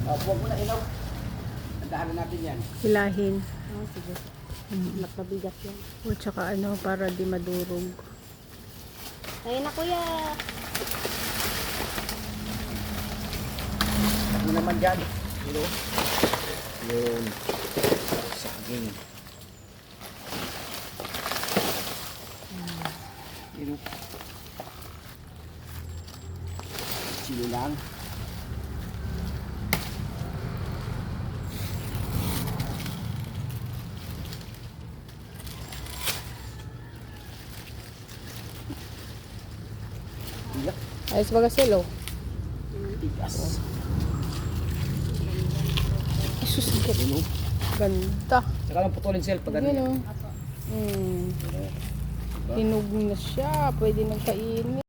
Huwag mo na ilaw. Andahan natin yan. Hilahin. Oh, sige. Mat mabigat yan. O tsaka ano, para di madurog. Ayun na kuya. Ano naman dyan? Hello? Yun. Saging. Yun. Chili lang. Iyak. Ayos ba kasi lo? Tigas. Isus, Yun. ganda. Saka lang putulin sel pag Yan ganyan. o. Hinog na siya. Pwede nang kainin.